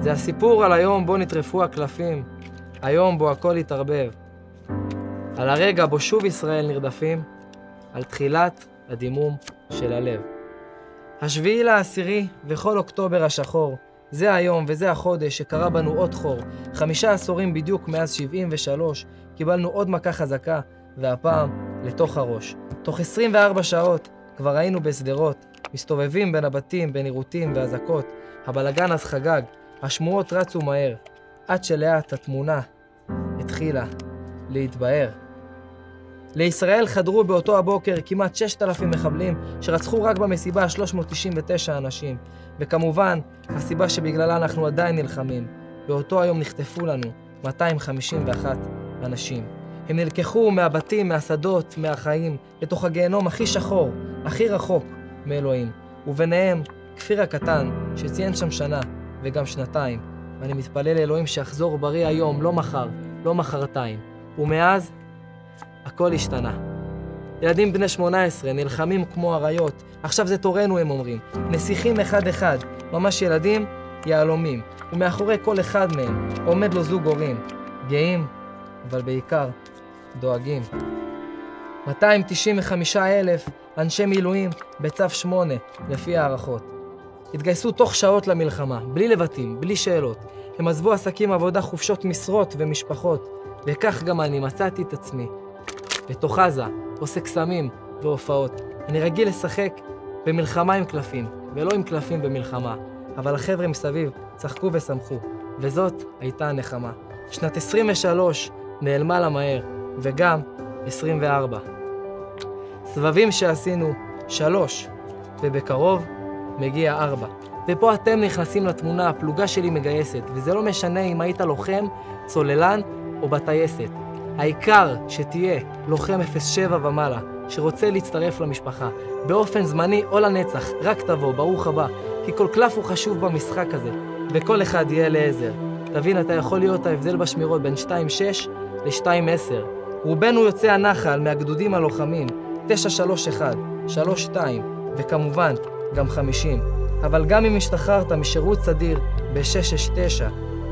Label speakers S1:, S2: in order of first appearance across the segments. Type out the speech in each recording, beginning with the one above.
S1: זה הסיפור על היום בו נטרפו הקלפים, היום בו הכל התערבב. על הרגע בו שוב ישראל נרדפים, על תחילת הדימום של הלב. 7/10 וכל אוקטובר השחור, זה היום וזה החודש שקרה בנו עוד חור. 5 עשורים בדיוק מאז 73, קיבלנו עוד מכה חזקה, והפעם לתוך הראש. תוך 24 שעות כבר היינו בסדרות, מסתובבים בין הבתים, בין עירותים ואזעקות. הבלגן אז חגג, השמועות רצו מהר, עד שלאט התמונה התחילה להתבהר. לישראל חדרו באותו הבוקר כמעט 6,000 מחבלים שרצחו רק במסיבה 399 אנשים. וכמובן, הסיבה שבגללה אנחנו עדיין נלחמים. באותו היום נחטפו לנו 251 אנשים. הם נלקחו מהבתים, מהשדות, מהחיים, לתוך הגיהנום הכי שחור, הכי רחוק מאלוהים. וביניהם, כפיר הקטן, שציין שם שנה וגם שנתיים. ואני מתפלל לאלוהים שיחזור בריא היום, לא מחר, לא מחרתיים. ומאז, הכל השתנה. ילדים בני 18 נלחמים כמו אריות. עכשיו זה תורנו, הם אומרים. נסיכים אחד-אחד, ממש ילדים יהלומים. ומאחורי כל אחד מהם עומד לו זוג הורים. גאים, אבל בעיקר דואגים. 295,000 אנשי מילואים בצו 8, לפי הערכות. התגייסו תוך שעות למלחמה, בלי לבטים, בלי שאלות. הם עזבו עסקים, עבודה, חופשות, משרות ומשפחות. וכך גם אני מצאתי את עצמי. בתוך עזה, עושה קסמים והופעות. אני רגיל לשחק במלחמה עם קלפים, ולא עם קלפים במלחמה. אבל החבר'ה מסביב צחקו ושמחו, וזאת הייתה הנחמה. שנת 23 נעלמה לה מהר, וגם 24. סבבים שעשינו 3, ובקרוב מגיע 4. ופה אתם נכנסים לתמונה, הפלוגה שלי מגייסת, וזה לא משנה אם היית לוחם, צוללן או בטייסת. העיקר שתהיה לוחם 07 ומעלה, שרוצה להצטרף למשפחה. באופן זמני או לנצח, רק תבוא, ברוך הבא. כי כל קלף הוא חשוב במשחק הזה, וכל אחד יהיה לעזר. תבין, אתה יכול להיות ההבדל בשמירות בין 2-6 ל-2-10. רובנו יוצא הנחל מהגדודים הלוחמים, 931, 32, וכמובן גם 50. אבל גם אם השתחררת משירות סדיר ב-669,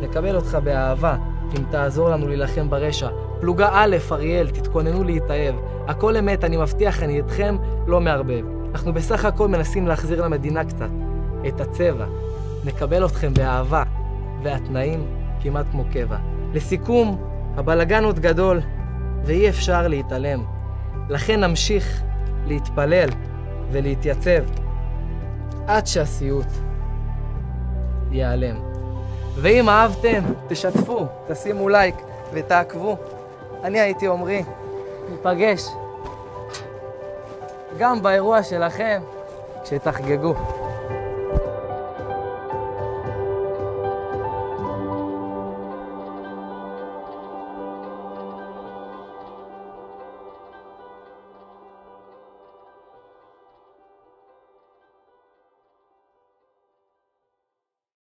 S1: נקבל אותך באהבה אם תעזור לנו להילחם ברשע. פלוגה א', אריאל, תתכוננו להתאהב. הכל אמת, אני מבטיח, אני איתכם לא מערבב. אנחנו בסך הכל מנסים להחזיר למדינה קצת את הצבע. נקבל אתכם באהבה, והתנאים כמעט כמו קבע. לסיכום, הבלגן עוד גדול, ואי אפשר להתעלם. לכן נמשיך להתפלל ולהתייצב עד שהסיוט ייעלם. ואם אהבתם, תשתפו, תשימו לייק ותעקבו. אני הייתי עומרי, ניפגש גם באירוע שלכם כשתחגגו.